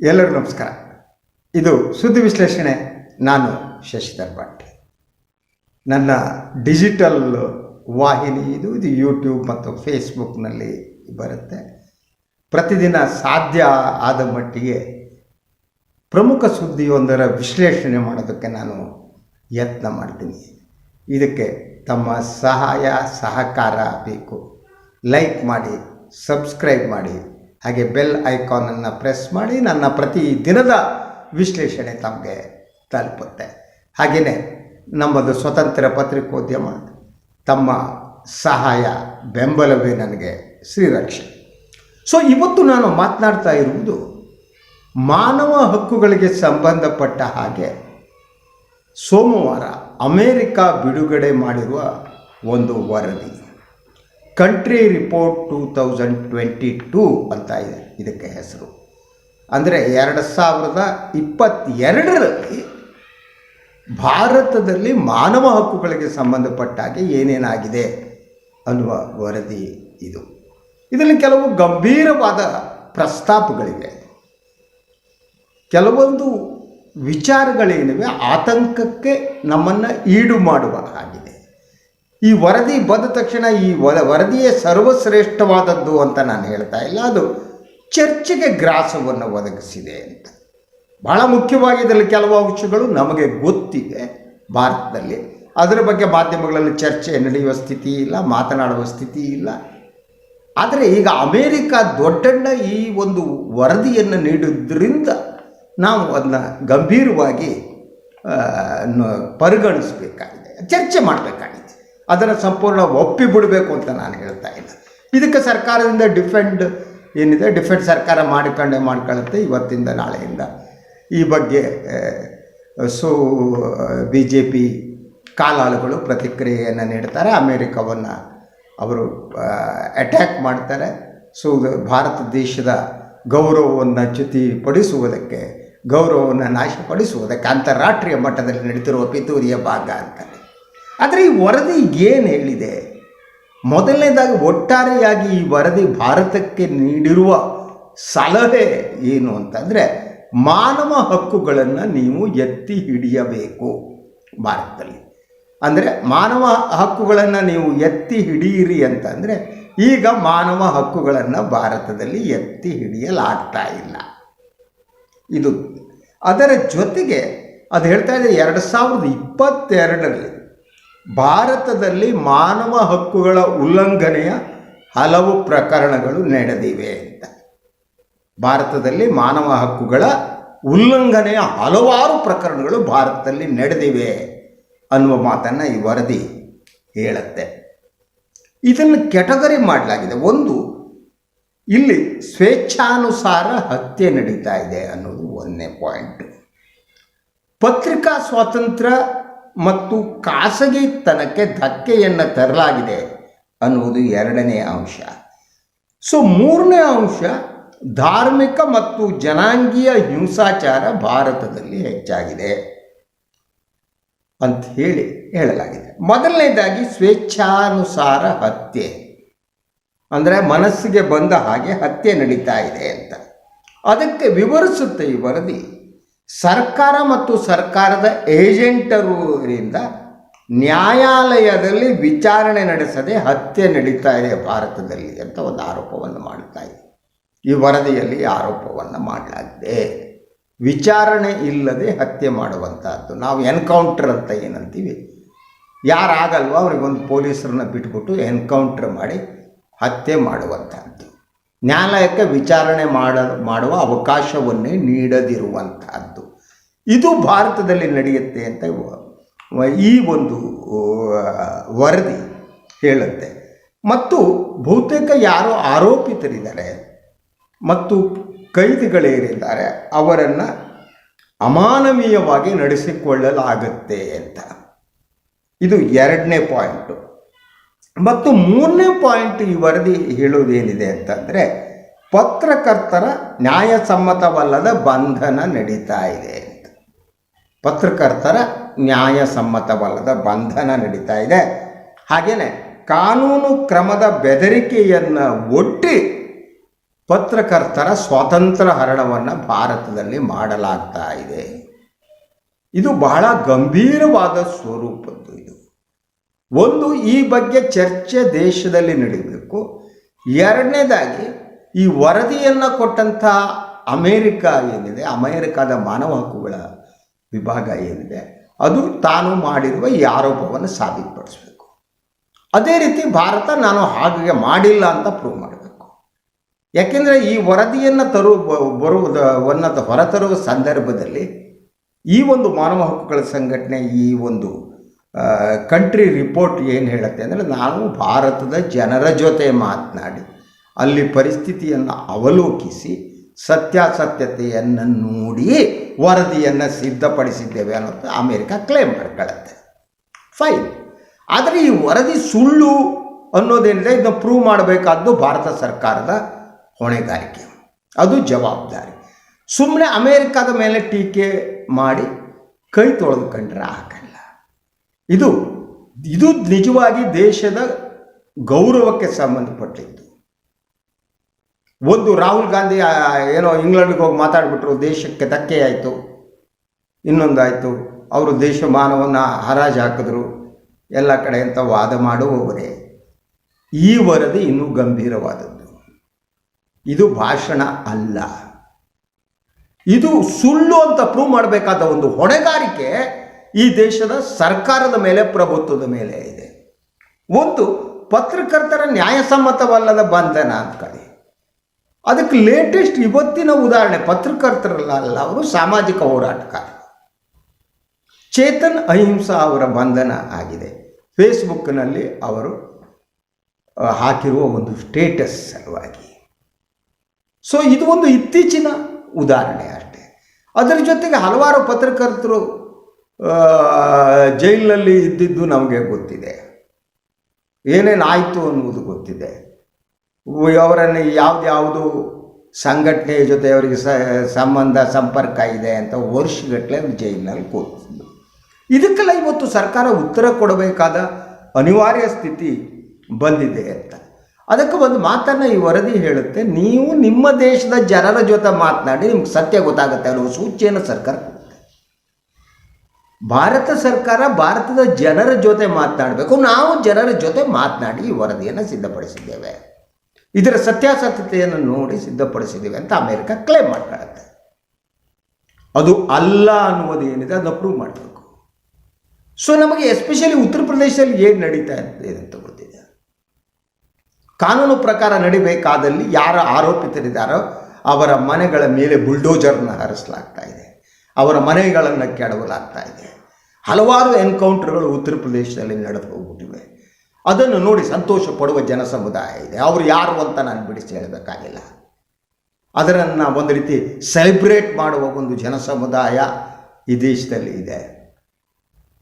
ಎಲ್ಲರಿಗೂ ನಮಸ್ಕಾರ. ಇದು ಸುದ್ದಿ ವಿಶ್ಲೇಷಣೆ. ನಾನು ಶಶಿಧರ್ ಭಟ್. ನನ್ನ ಡಿಜಿಟಲ್ ವಾಹಿನಿ ಇದು ಯೂಟ್ಯೂಬ್ ಮತ್ತು ಫೇಸ್ಬುಕ್ನಲ್ಲಿ ಬರುತ್ತೆ. ಪ್ರತಿದಿನ ಸಾಧ್ಯ ಆದ ಮಟ್ಟಿಗೆ ಪ್ರಮುಖ ಸುದ್ದಿಯೊಂದರ ವಿಶ್ಲೇಷಣೆ ಮಾಡೋದಕ್ಕೆ ನಾನು ಯತ್ನ ಮಾಡ್ತೀನಿ. ಇದಕ್ಕೆ ತಮ್ಮ ಸಹಾಯ ಸಹಕಾರ ಬೇಕು. ಲೈಕ್ ಮಾಡಿ, ಸಬ್ಸ್ಕ್ರೈಬ್ ಮಾಡಿ, ಹಾಗೆ ಬೆಲ್ ಐಕಾನನ್ನು ಪ್ರೆಸ್ ಮಾಡಿ. ನನ್ನ ಪ್ರತಿ ದಿನದ ವಿಶ್ಲೇಷಣೆ ತಮಗೆ ತಲುಪುತ್ತೆ. ಹಾಗೆಯೇ ನಮ್ಮದು ಸ್ವತಂತ್ರ ಪತ್ರಿಕೋದ್ಯಮ. ತಮ್ಮ ಸಹಾಯ ಬೆಂಬಲವೇ ನನಗೆ ಶ್ರೀರಕ್ಷೆ. ಸೊ ಇವತ್ತು ನಾನು ಮಾತನಾಡ್ತಾ ಇರುವುದು ಮಾನವ ಹಕ್ಕುಗಳಿಗೆ ಸಂಬಂಧಪಟ್ಟ ಹಾಗೆ ಸೋಮವಾರ ಅಮೇರಿಕಾ ಬಿಡುಗಡೆ ಮಾಡಿರುವ ಒಂದು ವರದಿ, ಕಂಟ್ರಿ ರಿಪೋರ್ಟ್ 2022 ಅಂತ ಇದೆ ಇದಕ್ಕೆ ಹೆಸರು. ಅಂದರೆ 2022ರಲ್ಲಿ ಭಾರತದಲ್ಲಿ ಮಾನವ ಹಕ್ಕುಗಳಿಗೆ ಸಂಬಂಧಪಟ್ಟ ಹಾಗೆ ಏನೇನಾಗಿದೆ ಅನ್ನುವ ವರದಿ ಇದು. ಇದರಲ್ಲಿ ಕೆಲವು ಗಂಭೀರವಾದ ಪ್ರಸ್ತಾಪಗಳಿವೆ, ಕೆಲವೊಂದು ವಿಚಾರಗಳೇನಿವೆ ಆತಂಕಕ್ಕೆ ನಮ್ಮನ್ನು ಈಡು ಮಾಡುವ ಹಾಗಿದೆ. ಈ ವರದಿ ಬಂದ ತಕ್ಷಣ ಈ ವರದಿಯೇ ಸರ್ವಶ್ರೇಷ್ಠವಾದದ್ದು ಅಂತ ನಾನು ಹೇಳ್ತಾ ಇಲ್ಲ, ಅದು ಚರ್ಚೆಗೆ ಗ್ರಾಸವನ್ನು ಒದಗಿಸಿದೆ ಅಂತ. ಬಹಳ ಮುಖ್ಯವಾಗಿ ಇದರಲ್ಲಿ ಕೆಲವು ಅಂಶಗಳು ನಮಗೆ ಗೊತ್ತಿವೆ ಭಾರತದಲ್ಲಿ, ಅದರ ಬಗ್ಗೆ ಮಾಧ್ಯಮಗಳಲ್ಲಿ ಚರ್ಚೆ ನಡೆಯುವ ಸ್ಥಿತಿ ಇಲ್ಲ, ಮಾತನಾಡುವ ಸ್ಥಿತಿ ಇಲ್ಲ. ಆದರೆ ಈಗ ಅಮೇರಿಕಾ ದೊಡ್ಡಣ್ಣ ಈ ಒಂದು ವರದಿಯನ್ನು ನೀಡುವುದರಿಂದ ನಾವು ಅದನ್ನು ಗಂಭೀರವಾಗಿ ಪರಿಗಣಿಸಬೇಕಾಗಿದೆ, ಚರ್ಚೆ ಮಾಡಬೇಕಾಗಿದೆ. ಅದನ್ನು ಸಂಪೂರ್ಣ ಒಪ್ಪಿಬಿಡಬೇಕು ಅಂತ ನಾನು ಹೇಳ್ತಾ ಇಲ್ಲ. ಇದಕ್ಕೆ ಸರ್ಕಾರದಿಂದ ಡಿಫೆಂಡ್ ಸರ್ಕಾರ ಮಾಡ್ಕೊಳ್ಳುತ್ತೆ ಇವತ್ತಿಂದ ನಾಳೆಯಿಂದ. ಈ ಬಗ್ಗೆ BJP ಕಾಲಾಳುಗಳು ಪ್ರತಿಕ್ರಿಯೆಯನ್ನು ನೀಡ್ತಾರೆ, ಅಮೇರಿಕಾವನ್ನು ಅವರು ಅಟ್ಯಾಕ್ ಮಾಡ್ತಾರೆ. ಭಾರತ ದೇಶದ ಗೌರವವನ್ನು ಚ್ಯುತಿಪಡಿಸುವುದಕ್ಕೆ, ಗೌರವವನ್ನು ನಾಶಪಡಿಸುವುದಕ್ಕೆ ಅಂತಾರಾಷ್ಟ್ರೀಯ ಮಟ್ಟದಲ್ಲಿ ನಡೀತಿರುವ ಪಿತೂರಿಯ ಭಾಗ ಅಂತಾರೆ. ಆದರೆ ಈ ವರದಿ ಏನು ಹೇಳಿದೆ? ಮೊದಲನೇದಾಗಿ ಒಟ್ಟಾರೆಯಾಗಿ ಈ ವರದಿ ಭಾರತಕ್ಕೆ ನೀಡಿರುವ ಸಲಹೆ ಏನು ಅಂತಂದರೆ, ಮಾನವ ಹಕ್ಕುಗಳನ್ನು ನೀವು ಎತ್ತಿ ಹಿಡಿಯಬೇಕು ಭಾರತದಲ್ಲಿ. ಅಂದರೆ ಮಾನವ ಹಕ್ಕುಗಳನ್ನು ನೀವು ಎತ್ತಿ ಹಿಡಿಯಿರಿ ಅಂತಂದರೆ, ಈಗ ಮಾನವ ಹಕ್ಕುಗಳನ್ನು ಭಾರತದಲ್ಲಿ ಎತ್ತಿ ಹಿಡಿಯಲಾಗ್ತಾ ಇಲ್ಲ. ಇದು ಅದರ ಜೊತೆಗೆ ಅದು ಹೇಳ್ತಾ ಇದೆ 2022ರಲ್ಲಿ ಭಾರತದಲ್ಲಿ ಮಾನವ ಹಕ್ಕುಗಳ ಉಲ್ಲಂಘನೆಯ ಹಲವು ಪ್ರಕರಣಗಳು ನಡೆದಿವೆ ಅಂತ. ಭಾರತದಲ್ಲಿ ಮಾನವ ಹಕ್ಕುಗಳ ಉಲ್ಲಂಘನೆಯ ಹಲವಾರು ಪ್ರಕರಣಗಳು ಭಾರತದಲ್ಲಿ ನಡೆದಿವೆ ಅನ್ನುವ ಮಾತನ್ನು ಈ ವರದಿ ಹೇಳುತ್ತೆ. ಇದನ್ನು ಕ್ಯಾಟಗರಿ ಮಾಡಲಾಗಿದೆ. ಒಂದು, ಇಲ್ಲಿ ಸ್ವೇಚ್ಛಾನುಸಾರ ಹತ್ಯೆ ನಡೀತಾ ಇದೆ ಅನ್ನೋದು ಒಂದನೇ ಪಾಯಿಂಟ್. ಪತ್ರಿಕಾ ಸ್ವಾತಂತ್ರ್ಯ ಮತ್ತು ಖಾಸಗಿತನಕ್ಕೆ ಧಕ್ಕೆಯನ್ನು ತರಲಾಗಿದೆ ಅನ್ನುವುದು ಎರಡನೇ ಅಂಶ. ಮೂರನೇ ಅಂಶ, ಧಾರ್ಮಿಕ ಮತ್ತು ಜನಾಂಗೀಯ ಹಿಂಸಾಚಾರ ಭಾರತದಲ್ಲಿ ಹೆಚ್ಚಾಗಿದೆ ಅಂತ ಹೇಳಲಾಗಿದೆ. ಮೊದಲನೇದಾಗಿ ಸ್ವೇಚ್ಛಾನುಸಾರ ಹತ್ಯೆ ಅಂದರೆ ಮನಸ್ಸಿಗೆ ಬಂದ ಹಾಗೆ ಹತ್ಯೆ ನಡೀತಾ ಇದೆ ಅಂತ. ಅದಕ್ಕೆ ವಿವರಿಸುತ್ತೆ ಈ ವರದಿ, ಸರ್ಕಾರ ಮತ್ತು ಸರ್ಕಾರದ ಏಜೆಂಟರಿಂದ ನ್ಯಾಯಾಲಯದಲ್ಲಿ ವಿಚಾರಣೆ ನಡೆಸದೆ ಹತ್ಯೆ ನಡೀತಾ ಇದೆ ಭಾರತದಲ್ಲಿ ಅಂತ ಒಂದು ಆರೋಪವನ್ನು ಮಾಡ್ತಾ ಇದೆ. ಈ ವರದಿಯಲ್ಲಿ ಆರೋಪವನ್ನು ಮಾಡಲಾಗಿದೆ. ವಿಚಾರಣೆ ಇಲ್ಲದೆ ಹತ್ಯೆ ಮಾಡುವಂಥದ್ದು, ನಾವು ಎನ್ಕೌಂಟರ್ ಅಂತ ಏನಂತೀವಿ, ಯಾರಾಗಲ್ವೋ ಅವ್ರಿಗೊಂದು ಪೊಲೀಸರನ್ನ ಬಿಟ್ಬಿಟ್ಟು ಎನ್ಕೌಂಟರ್ ಮಾಡಿ ಹತ್ಯೆ ಮಾಡುವಂಥದ್ದು, ನ್ಯಾಯಾಲಯಕ್ಕೆ ವಿಚಾರಣೆ ಮಾಡುವ ಅವಕಾಶವನ್ನೇ ನೀಡದಿರುವಂಥದ್ದು, ಇದು ಭಾರತದಲ್ಲಿ ನಡೆಯುತ್ತೆ ಅಂತ ಈ ಒಂದು ವರದಿ ಹೇಳುತ್ತೆ. ಮತ್ತು ಬಹುತೇಕ ಯಾರು ಆರೋಪಿತರಿದ್ದಾರೆ ಮತ್ತು ಕೈದಿಗಳೇರಿದ್ದಾರೆ ಅವರನ್ನು ಅಮಾನವೀಯವಾಗಿ ನಡೆಸಿಕೊಳ್ಳಲಾಗುತ್ತೆ ಅಂತ. ಇದು ಎರಡನೇ ಪಾಯಿಂಟು. ಮತ್ತು ಮೂರನೇ ಪಾಯಿಂಟ್ ಈ ವರದಿ ಹೇಳುವುದೇನಿದೆ ಅಂತಂದರೆ, ಪತ್ರಕರ್ತರ ನ್ಯಾಯಸಮ್ಮತವಲ್ಲದ ಬಂಧನ ನಡೀತಾ ಇದೆ ಅಂತ. ಪತ್ರಕರ್ತರ ನ್ಯಾಯಸಮ್ಮತವಲ್ಲದ ಬಂಧನ ನಡೀತಾ ಇದೆ. ಹಾಗೆಯೇ ಕಾನೂನು ಕ್ರಮದ ಬೆದರಿಕೆಯನ್ನು ಒಡ್ಡಿ ಪತ್ರಕರ್ತರ ಸ್ವಾತಂತ್ರ್ಯ ಹರಣವನ್ನು ಭಾರತದಲ್ಲಿ ಮಾಡಲಾಗ್ತಾ ಇದೆ. ಇದು ಬಹಳ ಗಂಭೀರವಾದ ಸ್ವರೂಪದ್ದು. ಇದು ಒಂದು, ಈ ಬಗ್ಗೆ ಚರ್ಚೆ ದೇಶದಲ್ಲಿ ನಡೀಬೇಕು. ಎರಡನೇದಾಗಿ ಈ ವರದಿಯನ್ನು ಕೊಟ್ಟಂಥ ಅಮೇರಿಕ ಏನಿದೆ, ಅಮೇರಿಕಾದ ಮಾನವ ಹಕ್ಕುಗಳ ವಿಭಾಗ ಏನಿದೆ, ಅದು ತಾನು ಮಾಡಿರುವ ಈ ಆರೋಪವನ್ನು ಸಾಬೀತುಪಡಿಸಬೇಕು. ಅದೇ ರೀತಿ ಭಾರತ ನಾನು ಹಾಗೆ ಮಾಡಿಲ್ಲ ಅಂತ ಪ್ರೂವ್ ಮಾಡಬೇಕು. ಯಾಕೆಂದರೆ ಈ ವರದಿಯನ್ನು ಹೊರತರುವ ಸಂದರ್ಭದಲ್ಲಿ ಈ ಒಂದು ಮಾನವ ಹಕ್ಕುಗಳ ಸಂಘಟನೆ ಈ ಒಂದು ಕಂಟ್ರಿ ರಿಪೋರ್ಟ್ ಏನು ಹೇಳುತ್ತೆ ಅಂದರೆ, ನಾವು ಭಾರತದ ಜನರ ಜೊತೆ ಮಾತನಾಡಿ ಅಲ್ಲಿ ಪರಿಸ್ಥಿತಿಯನ್ನು ಅವಲೋಕಿಸಿ ಸತ್ಯಾಸತ್ಯತೆಯನ್ನು ನೋಡಿ ವರದಿಯನ್ನು ಸಿದ್ಧಪಡಿಸಿದ್ದೇವೆ ಅನ್ನೋದು ಅಮೇರಿಕ ಕ್ಲೇಮ್ ಮಾಡ್ಕೊಳ್ಳುತ್ತೆ. ಫೈನ್. ಆದರೆ ಈ ವರದಿ ಸುಳ್ಳು ಅನ್ನೋದೇನಿದೆ, ಇದನ್ನು ಪ್ರೂವ್ ಮಾಡಬೇಕಾದ್ದು ಭಾರತ ಸರ್ಕಾರದ ಹೊಣೆಗಾರಿಕೆ, ಅದು ಜವಾಬ್ದಾರಿ. ಸುಮ್ಮನೆ ಅಮೇರಿಕಾದ ಮೇಲೆ ಟೀಕೆ ಮಾಡಿ ಕೈ ತೊಳೆದುಕೊಂಡ್ರೆ ಆಗಲ್ಲ. ಇದು ನಿಜವಾಗಿ ದೇಶದ ಗೌರವಕ್ಕೆ ಸಂಬಂಧಪಟ್ಟಿದ್ದು. ಒಂದು ರಾಹುಲ್ ಗಾಂಧಿ ಏನೋ ಇಂಗ್ಲೆಂಡ್ಗೆ ಹೋಗಿ ಮಾತಾಡಿಬಿಟ್ರು, ದೇಶಕ್ಕೆ ಧಕ್ಕೆ ಆಯಿತು, ಇನ್ನೊಂದಾಯಿತು, ಅವರು ದೇಶ ಮಾನವನ್ನು ಹರಾಜು ಹಾಕಿದ್ರು ಎಲ್ಲ ಕಡೆ ಅಂತ ವಾದ ಮಾಡುವವರೇ. ಈ ವರದಿ ಇನ್ನೂ ಗಂಭೀರವಾದದ್ದು. ಇದು ಭಾಷಣ ಅಲ್ಲ, ಇದು ಸುಳ್ಳು ಅಂತ ಪ್ರೂವ್ ಮಾಡಬೇಕಾದ ಒಂದು ಹೊಣೆಗಾರಿಕೆ ಈ ದೇಶದ ಸರ್ಕಾರದ ಮೇಲೆ, ಪ್ರಭುತ್ವದ ಮೇಲೆ ಇದೆ. ಒಂದು, ಪತ್ರಕರ್ತರ ನ್ಯಾಯಸಮ್ಮತವಲ್ಲದ ಬಂಧನ ಅಂದ್ಕೊಳ್ಳಿ. ಅದಕ್ಕೆ ಲೇಟೆಸ್ಟ್ ಇವತ್ತಿನ ಉದಾಹರಣೆ ಪತ್ರಕರ್ತರಲ್ಲ, ಅವರು ಸಾಮಾಜಿಕ ಹೋರಾಟಗಾರರು. ಚೇತನ್ ಅಹಿಂಸಾ ಅವರ ಬಂಧನ ಆಗಿದೆ. ಫೇಸ್ಬುಕ್ನಲ್ಲಿ ಅವರು ಹಾಕಿರುವ ಒಂದು ಸ್ಟೇಟಸ್ ಸಲುವಾಗಿ. ಸೊ ಇದು ಒಂದು ಇತ್ತೀಚಿನ ಉದಾಹರಣೆ ಅಷ್ಟೇ. ಅದರ ಜೊತೆಗೆ ಹಲವಾರು ಪತ್ರಕರ್ತರು ಜೈಲಿನಲ್ಲಿ ಇದ್ದಿದ್ದು ನಮಗೆ ಗೊತ್ತಿದೆ, ಏನೇನಾಯಿತು ಅನ್ನುವುದು ಗೊತ್ತಿದೆ. ಅವರನ್ನು ಯಾವುದು ಸಂಘಟನೆಯ ಜೊತೆ ಅವರಿಗೆ ಸಂಬಂಧ ಸಂಪರ್ಕ ಇದೆ ಅಂತ ವರ್ಷಗಟ್ಟಲೆ ಜೈಲಿನಲ್ಲಿ ಕೂತಿದ್ದು. ಇದಕ್ಕೆಲ್ಲ ಇವತ್ತು ಸರ್ಕಾರ ಉತ್ತರ ಕೊಡಬೇಕಾದ ಅನಿವಾರ್ಯ ಸ್ಥಿತಿ ಬಂದಿದೆ ಅಂತ. ಅದಕ್ಕೆ ಒಂದು ಮಾತನ್ನು ಈ ವರದಿ ಹೇಳುತ್ತೆ, ನೀವು ನಿಮ್ಮ ದೇಶದ ಜನರ ಜೊತೆ ಮಾತನಾಡಿ ನಿಮ್ಗೆ ಸತ್ಯ ಗೊತ್ತಾಗುತ್ತೆ ಅನ್ನೋ ಸೂಚನೆಯನ್ನು ಸರ್ಕಾರ ಕೊಡುತ್ತೆ. ಭಾರತ ಸರ್ಕಾರ ಭಾರತದ ಜನರ ಜೊತೆ ಮಾತನಾಡಬೇಕು. ನಾವು ಜನರ ಜೊತೆ ಮಾತನಾಡಿ ಈ ವರದಿಯನ್ನು ಸಿದ್ಧಪಡಿಸಿದ್ದೇವೆ, ಇದರ ಸತ್ಯಾಸತ್ಯತೆಯನ್ನು ನೋಡಿ ಸಿದ್ಧಪಡಿಸಿದ್ದೇವೆ ಅಂತ ಅಮೇರಿಕ ಕ್ಲೇಮ್ ಮಾಡ್ಕೊಳ್ಳುತ್ತೆ. ಅದು ಅಲ್ಲ ಅನ್ನುವುದು ಏನಿದೆ ಅದನ್ನು ಪ್ರೂವ್ ಮಾಡಬೇಕು. ಸೊ ನಮಗೆ ಎಸ್ಪೆಷಲಿ ಉತ್ತರ ಪ್ರದೇಶದಲ್ಲಿ ಏನು ನಡೀತಾ ಇದೆ ಅಂತ ಗೊತ್ತಿದೆ. ಕಾನೂನು ಪ್ರಕಾರ ನಡಿಬೇಕಾದಲ್ಲಿ ಯಾರ ಆರೋಪಿತರಿದ್ದಾರೋ ಅವರ ಮನೆಗಳ ಮೇಲೆ ಬುಲ್ಡೋಜರ್ನ ಹರಿಸಲಾಗ್ತಾ ಇದೆ, ಅವರ ಮನೆಗಳನ್ನು ಕೆಡವಲಾಗ್ತಾ ಇದೆ. ಹಲವಾರು ಎನ್ಕೌಂಟರ್ಗಳು ಉತ್ತರ ಪ್ರದೇಶದಲ್ಲಿ ನಡೆದು ಹೋಗ್ಬಿಟ್ಟಿವೆ. ಅದನ್ನು ನೋಡಿ ಸಂತೋಷ ಪಡುವ ಜನ ಸಮುದಾಯ ಇದೆ. ಅವರು ಯಾರು ಅಂತ ನಾನು ಬಿಡಿಸಿ ಹೇಳಬೇಕಾಗಿಲ್ಲ. ಅದನ್ನು ಒಂದು ರೀತಿ ಸೆಲೆಬ್ರೇಟ್ ಮಾಡುವ ಒಂದು ಜನ ಸಮುದಾಯ ಈ ದೇಶದಲ್ಲಿ ಇದೆ.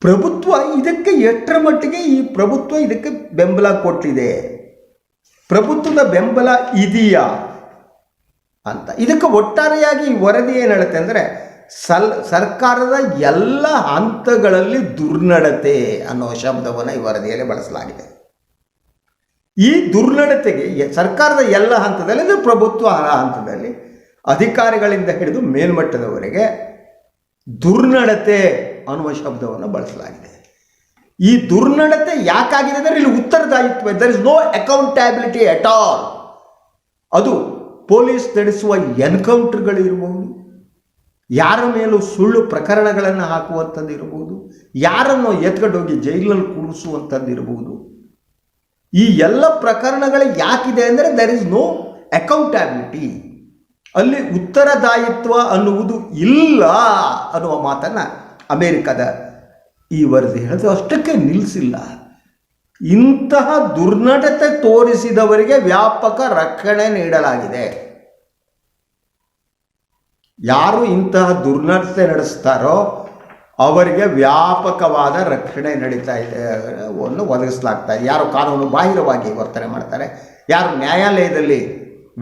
ಪ್ರಭುತ್ವ ಇದಕ್ಕೆ ಎಷ್ಟರ ಮಟ್ಟಿಗೆ ಈ ಪ್ರಭುತ್ವ ಇದಕ್ಕೆ ಬೆಂಬಲ ಕೊಟ್ಟಿದೆ, ಪ್ರಭುತ್ವದ ಬೆಂಬಲ ಇದೆಯಾ ಅಂತ. ಇದಕ್ಕೆ ಒಟ್ಟಾರೆಯಾಗಿ ಈ ವರದಿ ಏನು ಹೇಳುತ್ತೆ ಅಂದರೆ, ಸರ್ಕಾರದ ಎಲ್ಲ ಹಂತಗಳಲ್ಲಿ ದುರ್ನಡತೆ ಅನ್ನೋ ಶಬ್ದವನ್ನು ಈ ವರದಿಯಲ್ಲಿ ಬಳಸಲಾಗಿದೆ. ಈ ದುರ್ನಡತೆಗೆ ಸರ್ಕಾರದ ಎಲ್ಲ ಹಂತದಲ್ಲಿ, ಅಂದರೆ ಪ್ರಭುತ್ವ ಹಂತದಲ್ಲಿ ಅಧಿಕಾರಿಗಳಿಂದ ಹಿಡಿದು ಮೇಲ್ಮಟ್ಟದವರೆಗೆ ದುರ್ನಡತೆ ಅನ್ನುವ ಶಬ್ದವನ್ನು ಬಳಸಲಾಗಿದೆ. ಈ ದುರ್ನಡತೆ ಯಾಕಾಗಿದೆ ಅಂದರೆ ಇಲ್ಲಿ ಉತ್ತರದಾಯಿತ್ವ, there is no accountability at all. ಅದು ಪೊಲೀಸ್ ನಡೆಸುವ ಎನ್ಕೌಂಟರ್ಗಳಿರ್ಬೋದು, ಯಾರ ಮೇಲೂ ಸುಳ್ಳು ಪ್ರಕರಣಗಳನ್ನು ಹಾಕುವಂಥದ್ದು ಇರ್ಬೋದು, ಯಾರನ್ನು ಎತ್ಕೊಂಡೋಗಿ ಜೈಲಿನಲ್ಲಿ ಕೂರಿಸುವಂಥದ್ದು ಇರ್ಬೋದು. ಈ ಎಲ್ಲ ಪ್ರಕರಣಗಳು ಯಾಕಿದೆ ಅಂದರೆ ದರ್ ಇಸ್ ನೋ ಅಕೌಂಟಬಿಲಿಟಿ, ಅಲ್ಲಿ ಉತ್ತರದಾಯಿತ್ವ ಅನ್ನುವುದು ಇಲ್ಲ ಅನ್ನುವ ಮಾತನ್ನು ಅಮೇರಿಕದ ಈ ವರದಿ ಹೇಳಿದ್ರೆ ಅಷ್ಟಕ್ಕೆ ನಿಲ್ಲಿಸಿಲ್ಲ. ಇಂತಹ ದುರ್ನಡತೆ ತೋರಿಸಿದವರಿಗೆ ವ್ಯಾಪಕ ರಕ್ಷಣೆ ನೀಡಲಾಗಿದೆ. ಯಾರು ಇಂತಹ ದುರ್ನಡತೆ ನಡೆಸ್ತಾರೋ ಅವರಿಗೆ ವ್ಯಾಪಕವಾದ ರಕ್ಷಣೆ ನಡೀತಾ ಇದೆ, ಒದಗಿಸಲಾಗ್ತಾ ಇದೆ. ಯಾರು ಕಾನೂನು ಬಾಹಿರವಾಗಿ ವರ್ತನೆ ಮಾಡ್ತಾರೆ, ಯಾರು ನ್ಯಾಯಾಲಯದಲ್ಲಿ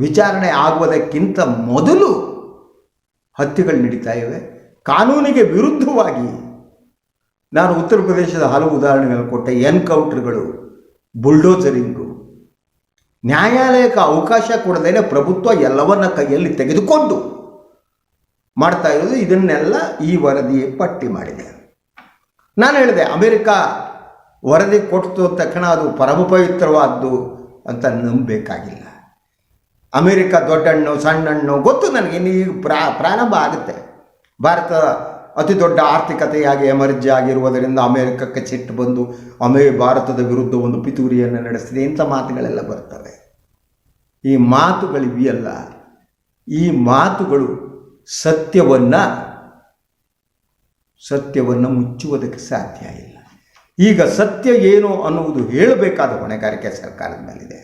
ವಿಚಾರಣೆ ಆಗುವುದಕ್ಕಿಂತ ಮೊದಲು ಹತ್ಯೆಗಳು ನಡೀತಾ ಇವೆ, ಕಾನೂನಿಗೆ ವಿರುದ್ಧವಾಗಿ. ನಾನು ಉತ್ತರ ಪ್ರದೇಶದ ಹಲವು ಉದಾಹರಣೆಗಳು ಕೊಟ್ಟೆ. ಎನ್ಕೌಂಟರ್ಗಳು, ಬುಲ್ಡೋಸರಿಂಗು, ನ್ಯಾಯಾಲಯಕ್ಕೆ ಅವಕಾಶ ಕೊಡದೇನೆ ಪ್ರಭುತ್ವ ಎಲ್ಲವನ್ನ ಕೈಯಲ್ಲಿ ತೆಗೆದುಕೊಂಡು ಮಾಡ್ತಾ ಇರೋದು. ಇದನ್ನೆಲ್ಲ ಈ ವರದಿ ಪಟ್ಟಿ ಮಾಡಿದೆ. ನಾನು ಹೇಳಿದೆ ಅಮೇರಿಕ ವರದಿ ಕೊಟ್ಟು ತಕ್ಷಣ ಅದು ಪರಮಪವಿತ್ರವಾದ್ದು ಅಂತ ನಂಬಬೇಕಾಗಿಲ್ಲ. ಅಮೇರಿಕ ದೊಡ್ಡಣ್ಣು ಸಣ್ಣಣ್ಣು ಗೊತ್ತು ನನಗೆ. ಇನ್ನು ಈಗ ಪ್ರಾರಂಭ ಆಗುತ್ತೆ. ಭಾರತ ಅತಿ ದೊಡ್ಡ ಆರ್ಥಿಕತೆಯಾಗಿ ಎಮರ್ಜ್ ಆಗಿರುವುದರಿಂದ ಅಮೇರಿಕಕ್ಕೆ ಸಿಟ್ಟು ಬಂದು ಭಾರತದ ವಿರುದ್ಧ ಒಂದು ಪಿತೂರಿಯನ್ನು ನಡೆಸಿದೆ, ಇಂಥ ಮಾತುಗಳೆಲ್ಲ ಬರ್ತವೆ. ಈ ಮಾತುಗಳಿವೆಯಲ್ಲ, ಈ ಮಾತುಗಳು ಸತ್ಯವನ್ನು ಮುಚ್ಚುವುದಕ್ಕೆ ಸಾಧ್ಯ ಇಲ್ಲ. ಈಗ ಸತ್ಯ ಏನು ಅನ್ನುವುದು ಹೇಳಬೇಕಾದ ಹೊಣೆಗಾರಿಕೆ ಸರ್ಕಾರದ ಮೇಲಿದೆ.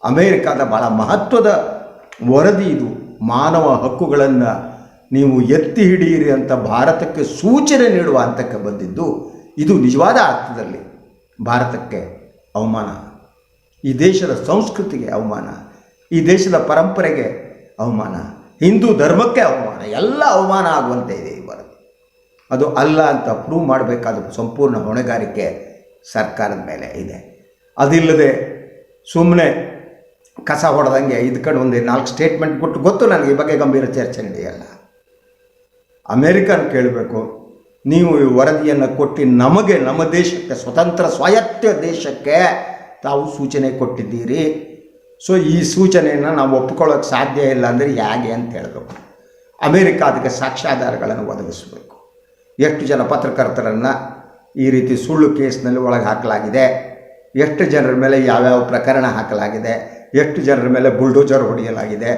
ಅಮೇರಿಕಾದ ಭಾಳ ಮಹತ್ವದ ವರದಿ ಇದು. ಮಾನವ ಹಕ್ಕುಗಳನ್ನು ನೀವು ಎತ್ತಿ ಹಿಡಿಯಿರಿ ಅಂತ ಭಾರತಕ್ಕೆ ಸೂಚನೆ ನೀಡುವ ಹಂತಕ್ಕೆ ಬಂದಿದ್ದು ಇದು ನಿಜವಾದ ಅರ್ಥದಲ್ಲಿ ಭಾರತಕ್ಕೆ ಅವಮಾನ, ಈ ದೇಶದ ಸಂಸ್ಕೃತಿಗೆ ಅವಮಾನ, ಈ ದೇಶದ ಪರಂಪರೆಗೆ ಅವಮಾನ, ಹಿಂದೂ ಧರ್ಮಕ್ಕೆ ಅವಮಾನ, ಎಲ್ಲ ಅವಮಾನ ಆಗುವಂತೆ ಇದೆ ಈ ವರದಿ. ಅದು ಅಲ್ಲ ಅಂತ ಪ್ರೂವ್ ಮಾಡಬೇಕಾದ ಸಂಪೂರ್ಣ ಹೊಣೆಗಾರಿಕೆ ಸರ್ಕಾರದ ಮೇಲೆ ಇದೆ. ಅದಿಲ್ಲದೆ ಸುಮ್ಮನೆ ಕಸ ಹೊಡೆದಂಗೆ ಇದ್ಕೊಂಡು ಒಂದು 4 ಸ್ಟೇಟ್ಮೆಂಟ್ ಕೊಟ್ಟು, ಗೊತ್ತು ನನಗೆ ಈ ಬಗ್ಗೆ ಗಂಭೀರ ಚರ್ಚೆ ನಡೆಯಲ್ಲ. ಅಮೇರಿಕನ್ ಕೇಳಬೇಕು, ನೀವು ಈ ವರದಿಯನ್ನು ಕೊಟ್ಟು ನಮಗೆ, ನಮ್ಮ ದೇಶಕ್ಕೆ, ಸ್ವತಂತ್ರ ಸ್ವಾಯತ್ತ ದೇಶಕ್ಕೆ ತಾವು ಸೂಚನೆ ಕೊಟ್ಟಿದ್ದೀರಿ. ಸೊ ಈ ಸೂಚನೆಯನ್ನು ನಾವು ಒಪ್ಪಿಕೊಳ್ಳೋಕ್ಕೆ ಸಾಧ್ಯ ಇಲ್ಲ ಅಂದರೆ ಹೇಗೆ ಅಂತ ಹೇಳಿದ್ರು. ಅಮೇರಿಕ ಅದಕ್ಕೆ ಸಾಕ್ಷ್ಯಾಧಾರಗಳನ್ನು ಒದಗಿಸಬೇಕು. ಎಷ್ಟು ಜನ ಪತ್ರಕರ್ತರನ್ನು ಈ ರೀತಿ ಸುಳ್ಳು ಕೇಸ್ನಲ್ಲಿ ಒಳಗೆ ಹಾಕಲಾಗಿದೆ, ಎಷ್ಟು ಜನರ ಮೇಲೆ ಯಾವ್ಯಾವ ಪ್ರಕರಣ ಹಾಕಲಾಗಿದೆ, ಎಷ್ಟು ಜನರ ಮೇಲೆ ಬುಲ್ಡೋಜರ್ ಹೊಡೆಯಲಾಗಿದೆ,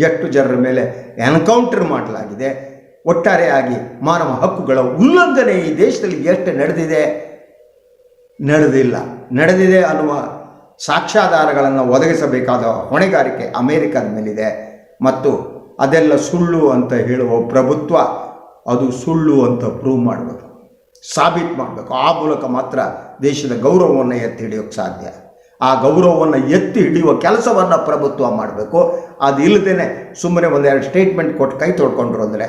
ಎಷ್ಟು ಜನರ ಮೇಲೆ ಎನ್ಕೌಂಟರ್ ಮಾಡಲಾಗಿದೆ, ಒಟ್ಟಾರೆಯಾಗಿ ಮಾನವ ಹಕ್ಕುಗಳ ಉಲ್ಲಂಘನೆ ಈ ದೇಶದಲ್ಲಿ ಎಷ್ಟು ನಡೆದಿದೆ ಅನ್ನುವ ಸಾಕ್ಷ್ಯಾಧಾರಗಳನ್ನು ಒದಗಿಸಬೇಕಾದ ಹೊಣೆಗಾರಿಕೆ ಅಮೇರಿಕದ ಮೇಲಿದೆ. ಮತ್ತು ಅದೆಲ್ಲ ಸುಳ್ಳು ಅಂತ ಹೇಳುವ ಪ್ರಭುತ್ವ ಅದು ಸುಳ್ಳು ಅಂತ ಪ್ರೂವ್ ಮಾಡಬೇಕು, ಸಾಬೀತು ಮಾಡಬೇಕು. ಆ ಮೂಲಕ ಮಾತ್ರ ದೇಶದ ಗೌರವವನ್ನು ಎತ್ತಿ ಹಿಡಿಯೋಕ್ಕೆ ಸಾಧ್ಯ. ಆ ಗೌರವವನ್ನು ಎತ್ತಿ ಹಿಡಿಯುವ ಕೆಲಸವನ್ನು ಪ್ರಭುತ್ವ ಮಾಡಬೇಕು. ಅದು ಇಲ್ಲದೇ ಸುಮ್ಮನೆ ಒಂದೆರಡು ಸ್ಟೇಟ್ಮೆಂಟ್ ಕೊಟ್ಟು ಕೈ ತೊಳ್ಕೊಂಡ್ರು ಅಂದರೆ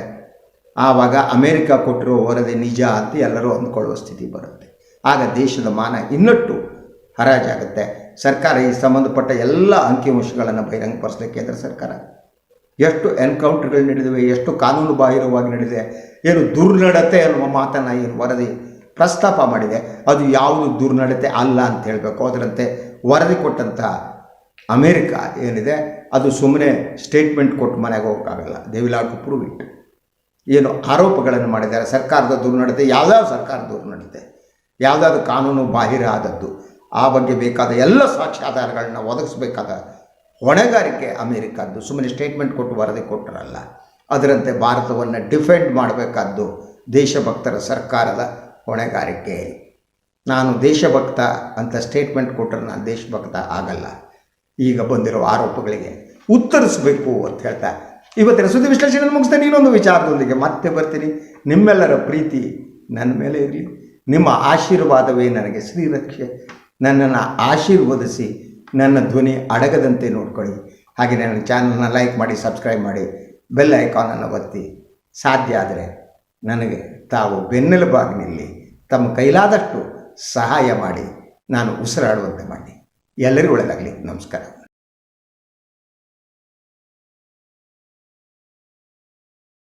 ಆವಾಗ ಅಮೇರಿಕ ಕೊಟ್ಟಿರೋ ವರದಿ ನಿಜ ಅಂತ ಎಲ್ಲರೂ ಅಂದ್ಕೊಳ್ಳುವ ಸ್ಥಿತಿ ಬರುತ್ತೆ. ಆಗ ದೇಶದ ಮಾನ ಇನ್ನಷ್ಟು ಹರಾಜಾಗುತ್ತೆ. ಸರ್ಕಾರ ಈ ಸಂಬಂಧಪಟ್ಟ ಎಲ್ಲ ಅಂಕಿಅಂಶಗಳನ್ನು ಬಹಿರಂಗಪಡಿಸಲಿಕ್ಕೆ ಕೇಂದ್ರ ಸರ್ಕಾರ ಎಷ್ಟು ಎನ್ಕೌಂಟರ್ಗಳು ನಡೆದಿವೆ, ಎಷ್ಟು ಕಾನೂನು ಬಾಹಿರವಾಗಿ ನಡೆದಿದೆ, ಏನು ದುರ್ನಡತೆ ಅನ್ನುವ ಮಾತನ್ನು ಏನು ವರದಿ ಪ್ರಸ್ತಾಪ ಮಾಡಿದೆ ಅದು ಯಾವುದು ದುರ್ನಡತೆ ಅಲ್ಲ ಅಂತ ಹೇಳಬೇಕು. ಅದರಂತೆ ವರದಿ ಕೊಟ್ಟಂಥ ಅಮೇರಿಕ ಏನಿದೆ ಅದು ಸುಮ್ಮನೆ ಸ್ಟೇಟ್ಮೆಂಟ್ ಕೊಟ್ಟು ಮನೆಗೆ ಹೋಗೋಕ್ಕಾಗಲ್ಲ. They will have to prove it. ಏನು ಆರೋಪಗಳನ್ನು ಮಾಡಿದ್ದಾರೆ, ಸರ್ಕಾರದ ದುರ್ನಡತೆ, ಯಾವುದಾದ್ರು ಸರ್ಕಾರ ದುರ್ನಡತೆ, ಯಾವುದಾದ್ರು ಕಾನೂನು ಬಾಹಿರ ಆದದ್ದು, ಆ ಬಗ್ಗೆ ಬೇಕಾದ ಎಲ್ಲ ಸಾಕ್ಷ್ಯಾಧಾರಗಳನ್ನ ಒದಗಿಸಬೇಕಾದ ಹೊಣೆಗಾರಿಕೆ ಅಮೇರಿಕದ್ದು. ಸುಮ್ಮನೆ ಸ್ಟೇಟ್ಮೆಂಟ್ ಕೊಟ್ಟು ವರದಿ ಕೊಟ್ಟರಲ್ಲ. ಅದರಂತೆ ಭಾರತವನ್ನು ಡಿಫೆಂಡ್ ಮಾಡಬೇಕಾದ್ದು ದೇಶಭಕ್ತರ ಸರ್ಕಾರದ ಹೊಣೆಗಾರಿಕೆ. ನಾನು ದೇಶಭಕ್ತ ಅಂತ ಸ್ಟೇಟ್ಮೆಂಟ್ ಕೊಟ್ಟರೆ ನಾನು ದೇಶಭಕ್ತ ಆಗಲ್ಲ. ಈಗ ಬಂದಿರೋ ಆರೋಪಗಳಿಗೆ ಉತ್ತರಿಸಬೇಕು ಅಂತ ಹೇಳ್ತಾ ಇವತ್ತಿನ ಸುದ್ದಿ ವಿಶ್ಲೇಷಣೆ ಮುಗಿಸ್ತೇನೆ. ಇನ್ನೊಂದು ವಿಚಾರದೊಂದಿಗೆ ಮತ್ತೆ ಬರ್ತೀನಿ. ನಿಮ್ಮೆಲ್ಲರ ಪ್ರೀತಿ ನನ್ನ ಮೇಲೆ ಇರಲಿ, ನಿಮ್ಮ ಆಶೀರ್ವಾದವೇ ನನಗೆ ಶ್ರೀರಕ್ಷೆ. ನನ್ನನ್ನು ಆಶೀರ್ವದಿಸಿ ನನ್ನ ಧ್ವನಿ ಅಡಗದಂತೆ ನೋಡ್ಕೊಳ್ಳಿ. ಹಾಗೆ ನನ್ನ ಚಾನಲ್ನ ಲೈಕ್ ಮಾಡಿ, ಸಬ್ಸ್ಕ್ರೈಬ್ ಮಾಡಿ, ಬೆಲ್ ಐಕಾನನ್ನು ಒತ್ತಿ. ಸಾಧ್ಯ ಆದರೆ ನನಗೆ ತಾವು ಬೆನ್ನೆಲುಬಾಗಿ ನಿಲ್ಲಿ, ತಮ್ಮ ಕೈಲಾದಷ್ಟು ಸಹಾಯ ಮಾಡಿ ನಾನು ಉಸಿರಾಡುವಂತೆ ಮಾಡಿ. ಎಲ್ಲರಿಗೂ ಒಳ್ಳೆಯದಾಗಲಿ. ನಮಸ್ಕಾರ.